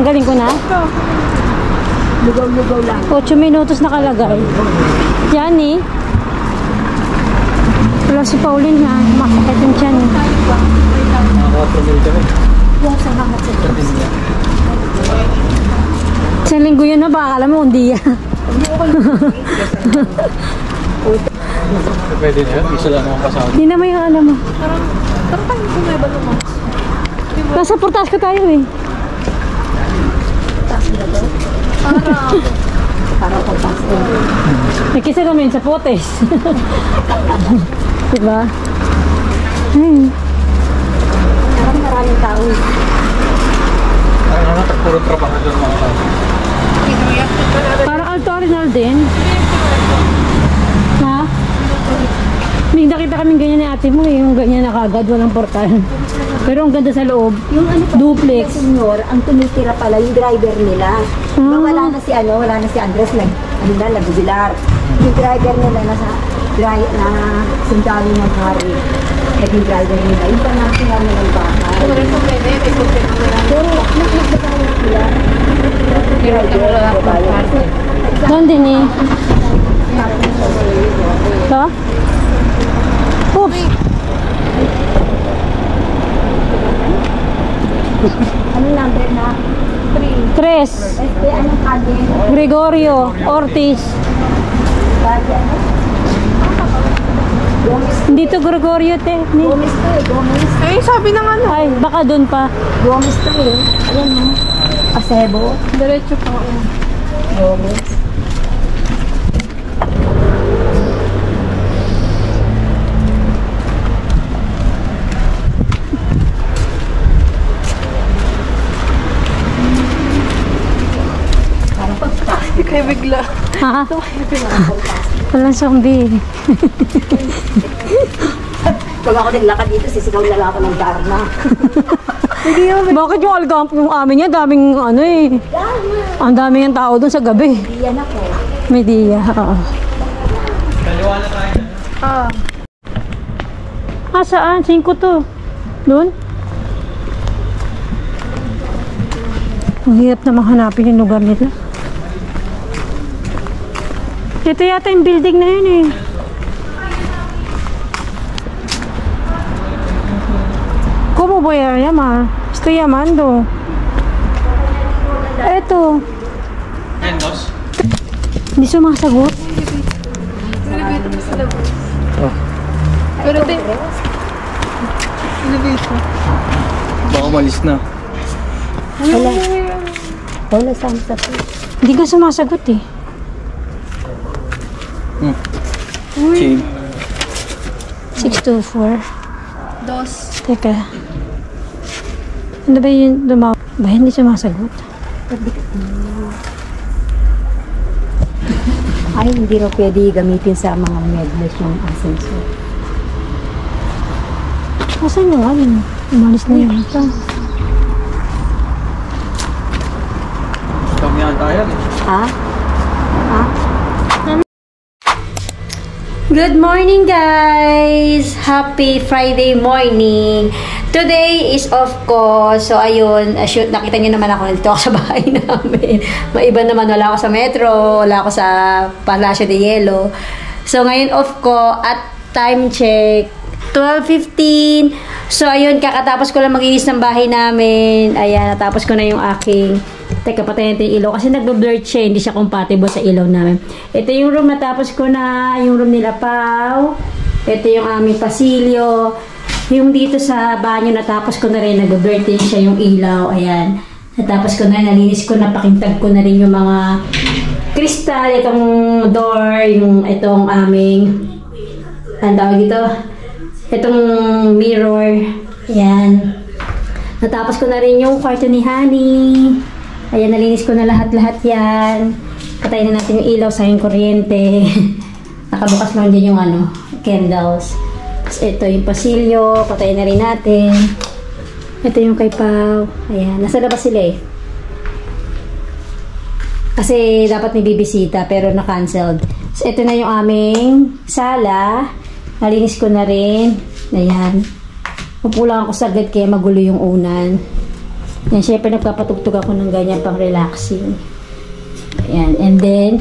Tanggalin ko na? Lugaw-lugaw lang. 8 minutos nakalagay. Yan eh. Wala si Pauline na. Masakit yung tiyan eh. Isang linggo yun na. Baka alam mo, hindi yan. Pwede na yun? Isa lang akong kasama. Hindi naman yung alam mo. Parang tayo kung may balong mo. Nasa portas ko tayo eh. Para portas ko. Nakisa kami sa potes. Diba? Parang maraming tao. Ano, puro trabaho doon mga tao. Parang altorinal din. Ha? May nakita kaming ganyan ni ate mo eh. Yung ganyan na kagad, walang portal. Pero ang ganda sa loob. Yung ano pa, duplex. Senyor, ang tumitira pala yung driver nila. Wala na si Andres, nagbibilar. Yung driver nila na sundalo ng hari. Naging driver nila. Yung panasya namin ng bahay. Pero nagbabayan sila. Doon din eh. Ito? Oops! Anong number na? 3. Anong kanin? Gregorio Ortiz. Bagi ano? Gomez. Hindi to Gregorio te. Gomez to eh, Gomez. Eh, sabi ng ano? Ay, baka doon pa. Gomez to eh. Ayan mo. Pasebo. Diretso pa ako. Gomez. Kaya bigla. Ha? Walang zombie. Pag ako naglakad dito, sisigaw na lang ako ng Dharma. Bakit yung Algamp yung amin niya, daming ano eh. Ang daming yung tao doon sa gabi. Diyan ako. May diya, oo. Kaliwala tayo. Saan? 5 to. Doon? Ang hirap naman hanapin yung lugar nila. Ito yata yung building na yun eh. ¿Cómo voy a llamar? Estoy llamando. Eto. Endos? Hindi sumasagot. Elevator pa sa labas. Oh. Pero di. Elevator. Baka umalis na. Wala sa Hindi ka sumasagot eh. Chain. 624. Dos. Teka. Ano ba yun? Ba hindi sumasagot? Ay, hindi raw pwede gamitin sa mga medless yung ascensor. Asan yung alin? Umalis na yun. Ito. Kami yata yan eh. Ha? Ha? Good morning guys! Happy Friday morning! Today is off ko. So ayun, shoot, nakita niyo naman ako dito sa bahay namin. Maiba naman, wala ako sa metro, wala ako sa Palacio de Hielo. So ngayon off ko at time check 12:15. So ayun, kakatapos ko lang maglinis ng bahay namin. Ayan, natapos ko na yung aking. Teka, patayin natin yung ilaw. Kasi nagbe-blur siya. Hindi siya compatible sa ilaw namin. Ito yung room. Natapos ko na. Yung room nila Pao. Ito yung aming pasilyo. Yung dito sa banyo. Natapos ko na rin. Nagbe-blur din siya yung ilaw. Ayan. Natapos ko na. Nalinis ko na. Pakintag ko na rin yung mga kristal. Itong door. Yung itong aming ang tawag dito. Itong mirror. Ayan. Natapos ko na rin yung kwarto ni Honey. Ayan, nalinis ko na lahat-lahat yan. Patayin na natin yung ilaw sa yung kuryente. Nakabukas lang din yung ano, candles. Tapos ito yung pasilyo. Patayin na rin natin. Ito yung kay Pao. Ayan, nasa labas sila eh. Kasi dapat may bibisita pero na-cancelled. So, ito na yung aming sala. Nalinis ko na rin. Ayan. Upo lang ako saglit kaya magulo yung unan. Yan, syempre nagpapatugtog ako ng ganyan pang relaxing. Ayan, and then,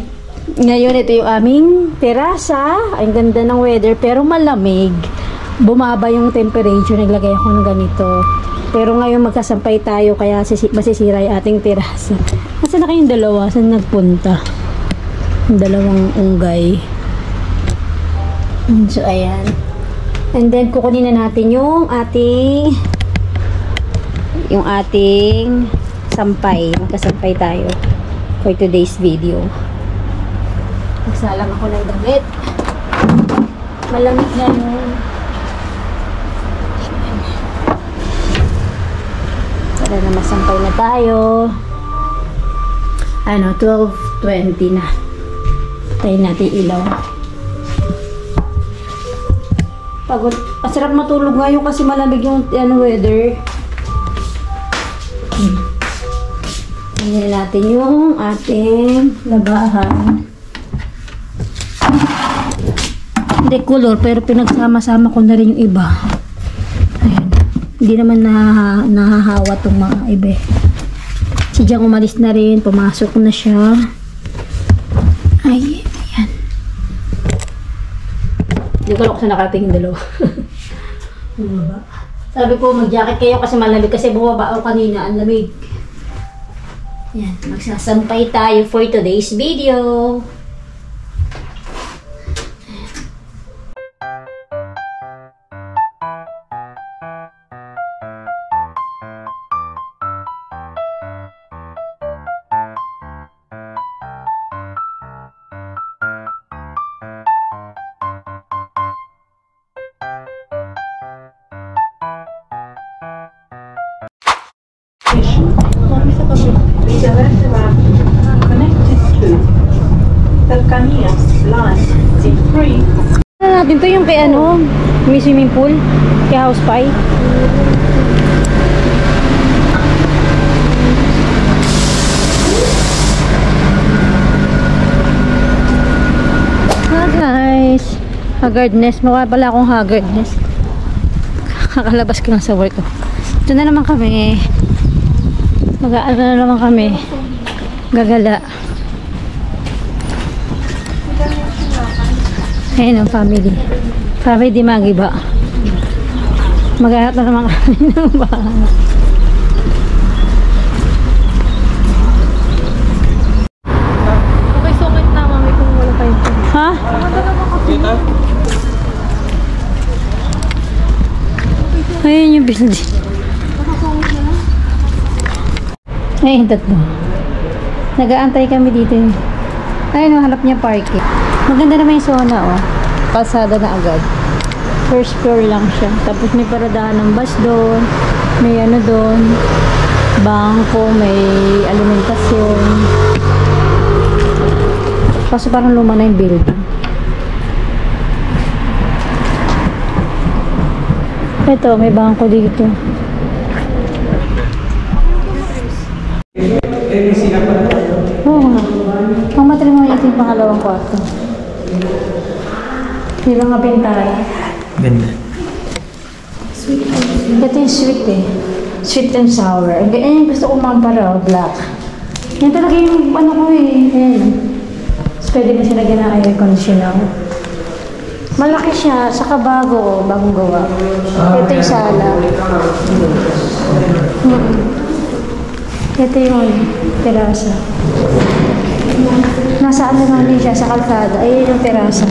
ngayon ito yung aming terasa. Ang ganda ng weather, pero malamig. Bumaba yung temperature, naglagay ako ng ganito. Pero ngayon magkasampay tayo, kaya masisira yung ating terasa. Nasaan na kayong dalawa? Saan nagpunta? Yung dalawang unggay. So, ayan. And then, kukunin na natin yung ating sampay. Magkasampay tayo for today's video. Nagsalang ako ng damit. Malamig na yun. Para na masampay na tayo. 12:20 na. Tayin natin ilaw. Pagod. Masarap matulog ngayon kasi malamig yung weather. Tingnan natin yung ating labahan. Hindi color, pero pinagsama-sama ko na rin yung iba. Ayan. Hindi naman nahahawa itong mga iba. Si Jang umalis na rin. Pumasok na siya. Ay, ayan. Hindi ko lang kung saan nakarating yung dalawa. Bumaba. Sabi ko, mag-jacket kayo kasi malamig. Kasi bumaba ako kanina. Ang lamig. Ayan. Magsasampay tayo for today's video. Natin to yung kay may swimming pool, kay House Pie. Hi guys, haggardness, mukha pala akong haggardness. Kakalabas ko lang sa work ko. Ito na naman kami. Mag-aano na naman kami. Gagala. Ayan ang family. Family di Magiba. Maghanap na naman kami ng bahay. Okay, so wait na mami kung wala kayo. Ha? Ayan yung building. Ayan, tatlo. Nag-aantay kami dito. Ayun, hanap niya parking. Maganda naman yung zona, oh. Kalsada na agad. First floor lang siya. Tapos may paradahan ng bus doon. May doon. Bangko, may alimentasyon. Kaso parang luma na yung building. Ito, may bangko dito. Oo nga. Ang matrimonyo ito yung pangalawang kwarto. May mga bintana. Ganda. Ito yung sweet eh. Sweet and sour. Ayan yung gusto ko mampara, black. Yan talaga yung ko eh. Ayan. So, pwede mo siya lagyan ng air conditioner. Malaki siya. Saka bago, bagong gawa. Ito yung sala. Ito yung terasa. Nasa ano namin siya, sa kalsada. Ayan yung terasa.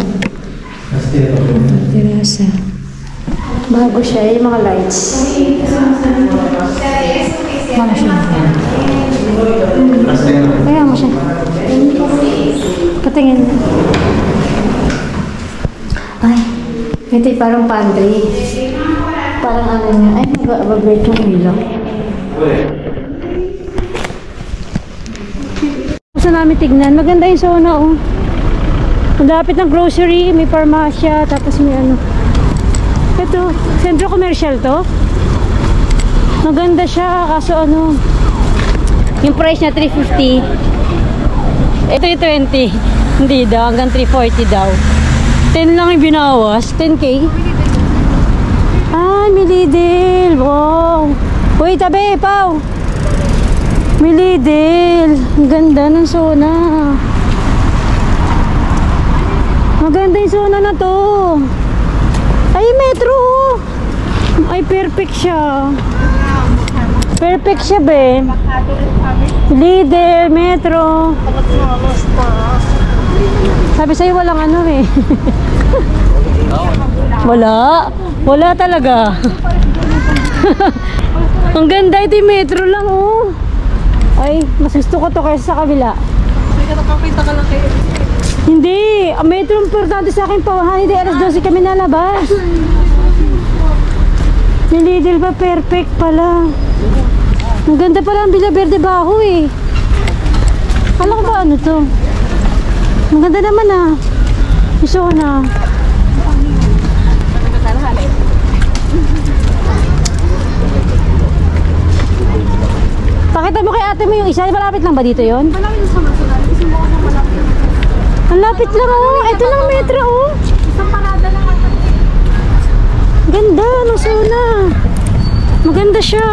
Terasa. Bago siya, yung mga lights. Mana siya? Kaya mo siya. Patingin. Ay, ito yung parang pantry. Parang ano niya. Ay, mag-break yung ilaw. Gusto namin tignan. Maganda yung zona, oh. Malapit ng grocery, may parmasya, tapos may ano. Ito, sentro commercial to. Maganda siya, kaso ano, yung price niya 350. Ito yung 20. Hindi daw, hanggang 340 daw. 10 lang yung binawas, 10K. Ah, may Lidl. Wow. Uy, tabi, Pao. May Lidl. Ang ganda ng Sona. Maganda yung Sona na to. Ay, Metro. Ay, perfect siya. Perfect siya, be. Lidl, Metro. Sabi sa'yo walang ano eh. Wala. Wala talaga. Ang ganda, ito yung Metro lang, oh. Ay, mas gusto ko to kaysa sa kabila. Nakakita ka lang kayo. Hindi, ang Metro importante sa akin pa. Hindi, alas 12 kami nalabas. May Lidl pa, perfect pala. Ang ganda pala ang Villa Verde Bajo eh. Kala ko ba ano to? Ang ganda naman ah. Gusto ko na. Pakita mo kay ate mo yung isa. Malapit lang ba dito yun? Malapit sa Masunal. Isang bukas na malapit. Ang lapit lang oh. Ito lang Metro oh. Isang parada lang ata. Ganda, ano Sona. Maganda siya.